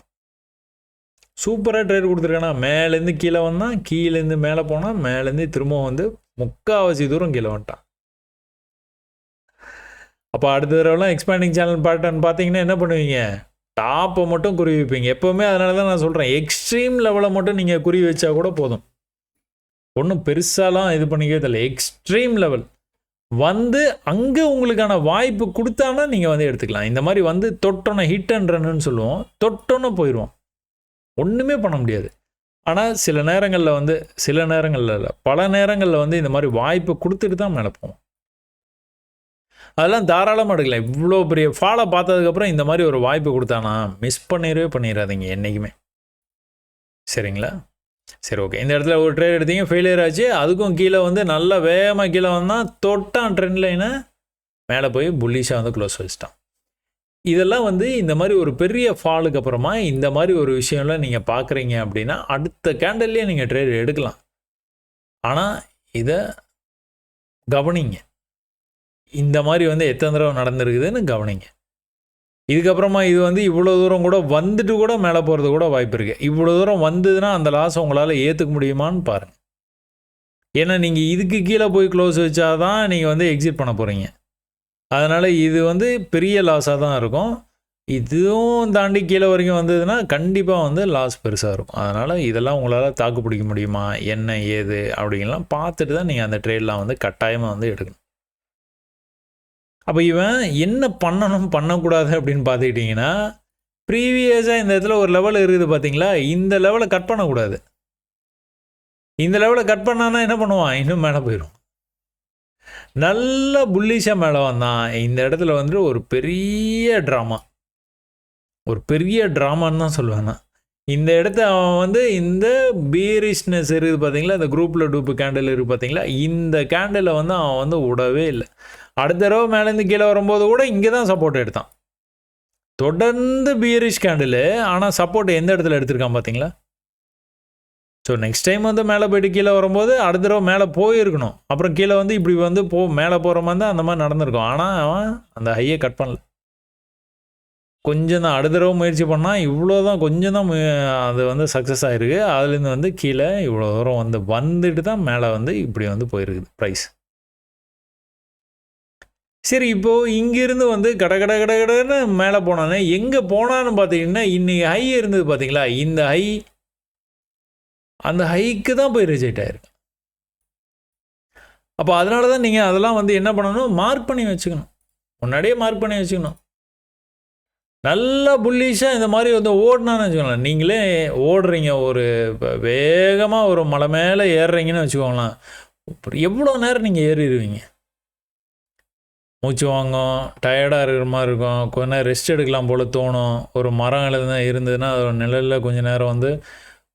சூப்பராக ட்ரேட் கொடுத்துருக்கேன்னா, மேலேருந்து கீழே வந்தான், கீழேருந்து மேலே போனால், மேலேருந்து திரும்ப வந்து 3/4 தூரம் கீழே வந்துட்டான். அப்போ அடுத்த தடவைலாம் எக்ஸ்பேண்டிங் சேனல் பேட்டர்ன் பார்த்தீங்கன்னா என்ன பண்ணுவீங்க, டாப்பை மட்டும் குறி வைப்பீங்க எப்போவுமே. அதனால தான் நான் சொல்கிறேன், எக்ஸ்ட்ரீம் லெவலை மட்டும் நீங்கள் குறி வச்சா கூட போதும், ஒன்றும் பெருசாலாம் இது பண்ணிக்கவே தெரியல. எக்ஸ்ட்ரீம் லெவல் வந்து அங்கே உங்களுக்கான வாய்ப்பு கொடுத்தானா நீங்கள் வந்து எடுத்துக்கலாம். இந்த மாதிரி வந்து தொட்டோன்னா ஹிட் அண்ட் ரன்னு சொல்லுவோம், தொட்டோன்னு போயிடுவோம், ஒன்றுமே பண்ண முடியாது. ஆனால் சில நேரங்களில் வந்து, சில நேரங்களில் இல்லை, பல நேரங்களில் வந்து இந்த மாதிரி வாய்ப்பு கொடுத்துட்டு தான் மேலே போவோம். அதெல்லாம் தாராளமாக எடுக்கலாம். இவ்வளோ பெரிய ஃபாலை பார்த்ததுக்கப்புறம் இந்த மாதிரி ஒரு வாய்ப்பு கொடுத்தானா மிஸ் பண்ணிடாதீங்க என்றைக்குமே. சரிங்களா? சரி, ஓகே. இந்த இடத்துல ஒரு ட்ரேட் எடுத்தீங்க, ஃபெயிலியர் ஆச்சு. அதுக்கும் கீழே வந்து நல்லா வேகமாக கீழே வந்தால் தொட்டான் ட்ரெண்ட் லைனை, மேலே போய் புல்லிஷாக வந்து க்ளோஸ் வச்சுட்டான். இதெல்லாம் வந்து இந்த மாதிரி ஒரு பெரிய ஃபாலுக்கு அப்புறமா இந்த மாதிரி ஒரு விஷயம்லாம் நீங்கள் பார்க்குறீங்க அப்படின்னா அடுத்த கேண்டல்லையே நீங்கள் ட்ரேட் எடுக்கலாம். ஆனால் இதை கவனிங்க, இந்த மாதிரி வந்து எத்தனை தடவை நடந்திருக்குதுன்னு கவனிங்க. இதுக்கப்புறமா இது வந்து இவ்வளோ தூரம் கூட வந்துட்டு கூட மேலே போகிறது கூட வாய்ப்பு இருக்குது. இவ்வளோ தூரம் வந்ததுன்னா அந்த லாஸை உங்களால் ஏற்றுக்க முடியுமான்னு பாருங்கள். ஏன்னா நீங்கள் இதுக்கு கீழே போய் க்ளோஸ் வச்சா தான் நீங்கள் வந்து எக்ஸிட் பண்ண போகிறீங்க. அதனால் இது வந்து பெரிய லாஸாக தான் இருக்கும். இதுவும் தாண்டி கீழே வரைக்கும் வந்ததுன்னா கண்டிப்பாக வந்து லாஸ் பெருசாக இருக்கும். அதனால் இதெல்லாம் உங்களால் தாக்கு பிடிக்க முடியுமா, என்ன ஏது அப்படிங்கலாம் பார்த்துட்டு தான் நீங்கள் அந்த ட்ரேட்லாம் வந்து கட்டாயமாக வந்து எடுக்கணும். அப்போ இவன் என்ன பண்ணணும் பண்ணக்கூடாது அப்படின்னு பார்த்துக்கிட்டிங்கன்னா, ப்ரீவியஸாக இந்த இடத்துல ஒரு லெவல் இருக்குது பார்த்தீங்களா, இந்த லெவலை கட் பண்ணக்கூடாது. இந்த லெவலை கட் பண்ணான்னா என்ன பண்ணுவான், இன்னும் மேலே போயிடும். நல்ல புல்லிஷாக மேலே வந்தான். இந்த இடத்துல வந்து ஒரு பெரிய ட்ராமா, ஒரு பெரிய ட்ராமான்னு தான் சொல்லுவேன் நான். இந்த இடத்த அவன் வந்து இந்த பீரிஷ்னஸ் இருக்குது பார்த்தீங்களா, இந்த குரூப்பில் டூப்பு கேண்டில் இருக்குது பார்த்தீங்களா, இந்த கேண்டிலை வந்து அவன் வந்து விடவே இல்லை. அடுத்த தடவை மேலேருந்து கீழே வரும்போது கூட இங்கே தான் சப்போர்ட் எடுத்தான். தொடர்ந்து பியரிஷ் கேண்டில், ஆனால் சப்போர்ட் எந்த இடத்துல எடுத்திருக்கான் பார்த்தீங்களா. ஸோ நெக்ஸ்ட் டைம் வந்து மேலே போய்ட்டு கீழே வரும்போது அடுத்த தடவை மேலே போயிருக்கணும். அப்புறம் கீழே வந்து இப்படி வந்து மேலே போகிற மாதிரி தான் அந்த மாதிரி நடந்திருக்கும். ஆனால் அவன் அந்த ஹையை கட் பண்ணல. கொஞ்சம் தான் அடுத்த தடவை முயற்சி பண்ணால் இவ்வளோ தான், கொஞ்சம் தான் அது வந்து சக்ஸஸ் ஆகிருக்கு. அதுலேருந்து வந்து கீழே இவ்வளோ தூரம் வந்து வந்துட்டு தான் மேலே வந்து இப்படி வந்து போயிருக்குது ப்ரைஸ். சரி, இப்போது இங்கேருந்து வந்து கடன்னு மேலே போனானே, எங்கே போனான்னு பார்த்தீங்கன்னா இன்றைக்கி ஹை இருந்தது பார்த்தீங்களா, இந்த ஹை அந்த ஹைக்கு தான் போய் ரிஜெக்ட் ஆகிருக்கு. அப்போ அதனால தான் நீங்கள் அதெல்லாம் வந்து என்ன பண்ணணும், மார்க் பண்ணி வச்சுக்கணும், முன்னாடியே மார்க் பண்ணி வச்சுக்கணும். நல்லா புல்லிஷாக இந்த மாதிரி வந்து ஓடினான்னு வச்சுக்கோங்களேன். நீங்களே ஓடுறீங்க, ஒரு வேகமாக ஒரு மலை மேலே ஏறுறீங்கன்னு வச்சுக்கோங்களேன், எவ்வளோ நேரம் நீங்கள் ஏறிடுவீங்க, மூச்சு வாங்கும், டயர்டாக இருக்கிற மாதிரி இருக்கும், கொஞ்ச நேரம் ரெஸ்ட் எடுக்கலாம் போல் தோணும். ஒரு மரம் இருந்ததுன்னா அதோட நிழலில் கொஞ்சம் நேரம் வந்து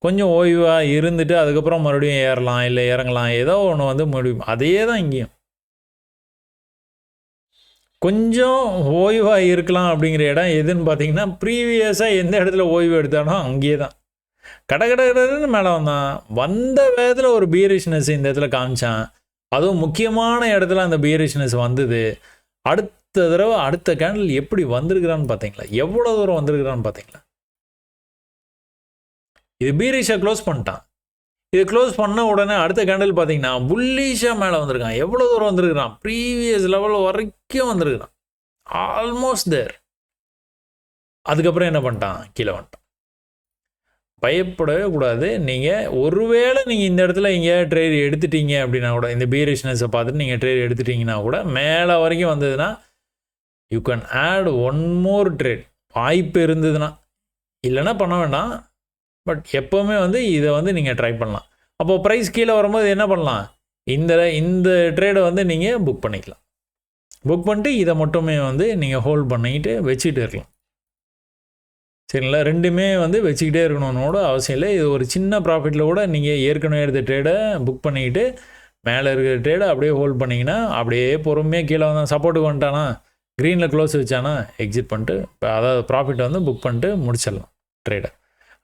கொஞ்சம் ஓய்வாக இருந்துட்டு அதுக்கப்புறம் மறுபடியும் ஏறலாம், இல்லை இறங்கலாம், ஏதோ ஒன்று வந்து முடியும். அதே தான் இங்கேயும் கொஞ்சம் ஓய்வாக இருக்கலாம் அப்படிங்கிற இடம் எதுன்னு பார்த்தீங்கன்னா, ப்ரீவியஸாக எந்த இடத்துல ஓய்வு எடுத்தானோ அங்கேயே தான் கடன்னு மேலே வந்தான். வந்த வேகத்தில் ஒரு பியரிஷ்னஸ் இந்த இடத்துல காமிச்சான். அதுவும் முக்கியமான இடத்துல அந்த பியரிஷ்னஸ் வந்தது. அடுத்த தடவை அடுத்த கேண்டில் எப்படி வந்திருக்கிறான்னு பார்த்தீங்களா, எவ்வளோ தூரம் வந்திருக்கிறான்னு பார்த்தீங்களா. இது பீரிஷை க்ளோஸ் பண்ணிட்டான். இது க்ளோஸ் பண்ண உடனே அடுத்த கேண்டில் பார்த்தீங்கன்னா புல்லிஷாக மேலே வந்திருக்கான். எவ்வளோ தூரம் வந்திருக்கிறான்? ப்ரீவியஸ் லெவல் வரைக்கும் வந்திருக்கிறான். Almost there. அதுக்கப்புறம் என்ன பண்ணிட்டான்? கீழே வந்துட்டான். பயப்படவே கூடாது. நீங்கள் ஒருவேளை நீங்கள் இந்த இடத்துல இங்கே ட்ரேட் எடுத்துட்டீங்க அப்படின்னா கூட, இந்த பீரிஷ்னஸை பார்த்துட்டு நீங்கள் ட்ரேட் எடுத்துட்டிங்கன்னா கூட, மேலே வரைக்கும் வந்ததுன்னா you can add one more trade. வாய்ப்பு இருந்ததுன்னா, இல்லைன்னா பண்ண வேண்டாம். பட் எப்போவுமே வந்து இதை வந்து நீங்கள் ட்ரை பண்ணலாம். அப்போது ப்ரைஸ் கீழே வரும்போது என்ன பண்ணலாம்? இந்த ட்ரேடை வந்து நீங்கள் புக் பண்ணிக்கலாம். புக் பண்ணிட்டு இதை மட்டுமே வந்து நீங்கள் ஹோல்ட் பண்ணிக்கிட்டு வச்சுக்கிட்டு இருக்கலாம். சரிங்களா? ரெண்டுமே வந்து வச்சுக்கிட்டே இருக்கணும்னோட அவசியம் இல்லை. இது ஒரு சின்ன ப்ராஃபிட்டில் கூட நீங்கள் ஏற்கனவே எடுத்த ட்ரேடை புக் பண்ணிக்கிட்டு மேலே இருக்கிற ட்ரேடை அப்படியே ஹோல்ட் பண்ணிங்கன்னா, அப்படியே பொறுமையாக கீழே வந்தால் சப்போர்ட்டுக்கு வந்துட்டானா, க்ரீனில் க்ளோஸ் வச்சானா எக்ஸிட் பண்ணிட்டு, அதாவது ப்ராஃபிட்டை வந்து புக் பண்ணிட்டு முடிச்சிடலாம் ட்ரேடை.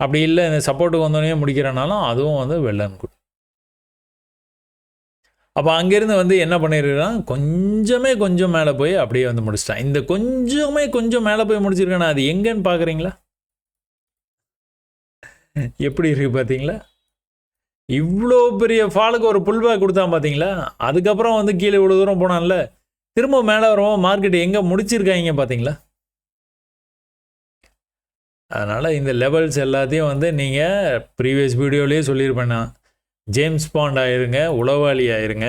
அப்படி இல்லை இந்த சப்போர்ட்டுக்கு வந்தோடனே முடிக்கிறனாலும் அதுவும் வந்து வெல் அண்ட் குட். அப்போ அங்கேருந்து வந்து என்ன பண்ணியிருக்கான்? கொஞ்சம் மேலே போய் அப்படியே வந்து முடிச்சிட்டான். இந்த கொஞ்சம் மேலே போய் முடிச்சிருக்கானா, அது எங்கன்னு பார்க்குறீங்களா? எப்படி இருக்குது பார்த்தீங்களா? இவ்வளோ பெரிய ஃபாலுக்கு ஒரு புல் பேக் கொடுத்தான் பார்த்தீங்களா? அதுக்கப்புறம் வந்து கீழே இவ்வளோ தூரம் போனான்ல, திரும்ப மேலே வருவோம். மார்க்கெட் எங்கே முடிச்சிருக்காங்க பார்த்தீங்களா? அதனால் இந்த லெவல்ஸ் எல்லாத்தையும் வந்து நீங்கள் ப்ரீவியஸ் வீடியோலேயே சொல்லியிருப்பேன்னா, ஜேம்ஸ் பாண்ட் ஆயிருங்க, உளவாளி ஆயிருங்க.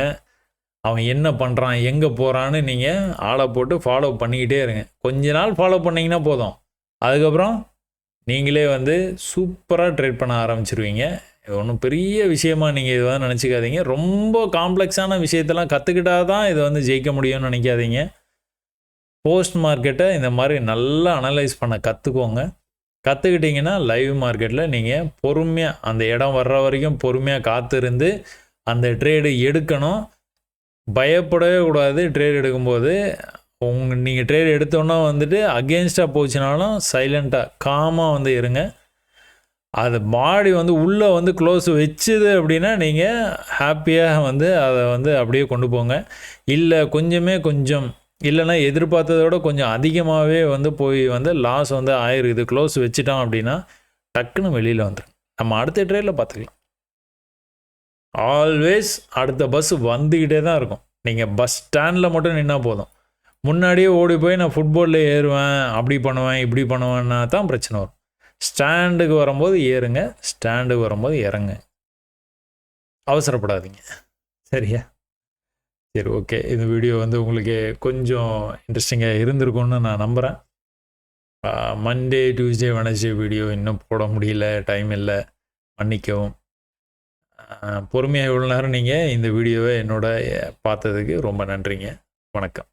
அவன் என்ன பண்ணுறான், எங்கே போகிறான்னு நீங்கள் ஆளை போட்டு ஃபாலோ பண்ணிக்கிட்டே இருங்க. கொஞ்ச நாள் ஃபாலோ பண்ணிங்கன்னா போதும். அதுக்கப்புறம் நீங்களே வந்து சூப்பராக ட்ரேட் பண்ண ஆரம்பிச்சிருவீங்க. இது ஒன்றும் பெரிய விஷயமா நீங்கள் இது வந்து நினச்சிக்காதீங்க. ரொம்ப காம்ப்ளெக்ஸான விஷயத்தெல்லாம் கற்றுக்கிட்டா தான் இதை வந்து ஜெயிக்க முடியும்னு நினைக்காதீங்க. போஸ்ட் மார்க்கெட்டை இந்த மாதிரி நல்லா அனலைஸ் பண்ண கற்றுக்கோங்க. கற்றுக்கிட்டிங்கன்னா லைவ் மார்க்கெட்டில் நீங்கள் பொறுமையாக அந்த இடம் வர்ற வரைக்கும் பொறுமையாக காத்திருந்து அந்த ட்ரேடு எடுக்கணும். பயப்படவே கூடாது. ட்ரேட் எடுக்கும்போது நீங்கள் ட்ரேட் எடுத்தோன்னா வந்துட்டு அகெயின்ஸ்டாக போச்சுனாலும் சைலண்ட்டாக காமாக வந்து இருங்க. அது பாடி வந்து உள்ளே வந்து க்ளோஸ் வச்சுது அப்படின்னா நீங்கள் ஹாப்பியாக வந்து அதை வந்து அப்படியே கொண்டு போங்க. இல்லை கொஞ்சம் இல்லைன்னா எதிர்பார்த்ததோட கொஞ்சம் அதிகமாகவே வந்து போய் வந்து லாஸ் வந்து ஆயிருக்குது, க்ளோஸ் வச்சுட்டோம் அப்படின்னா டக்குன்னு வெளியில் வந்துடும். நம்ம அடுத்த ட்ரேடில் பார்த்துக்கலாம். ஆல்வேஸ் அடுத்த பஸ் வந்துக்கிட்டே தான் இருக்கும். நீங்கள் பஸ் ஸ்டாண்டில் மட்டும் நின்னால் போதும். முன்னாடியே ஓடி போய் நான் ஃபுட்பாலில் ஏறுவேன், அப்படி பண்ணுவேன், இப்படி பண்ணுவேன்னா தான் பிரச்சனை வரும். ஸ்டாண்டுக்கு வரும்போது ஏறுங்க, ஸ்டாண்டுக்கு வரும்போது இறங்க. அவசரப்படாதீங்க. சரியா? சரி, ஓகே. இந்த வீடியோ வந்து உங்களுக்கு கொஞ்சம் இன்ட்ரெஸ்டிங்காக இருந்திருக்கும்னு நான் நம்புகிறேன். மண்டே, டியூஸ்டே, வெனஸ்டே வீடியோ இன்னும் போட முடியல, டைம் இல்லை, மன்னிக்கவும். பொறுமையாக இவ்வளோ நேரம் நீங்கள் இந்த வீடியோவை என்னோட பார்த்ததுக்கு ரொம்ப நன்றிங்க. வணக்கம்.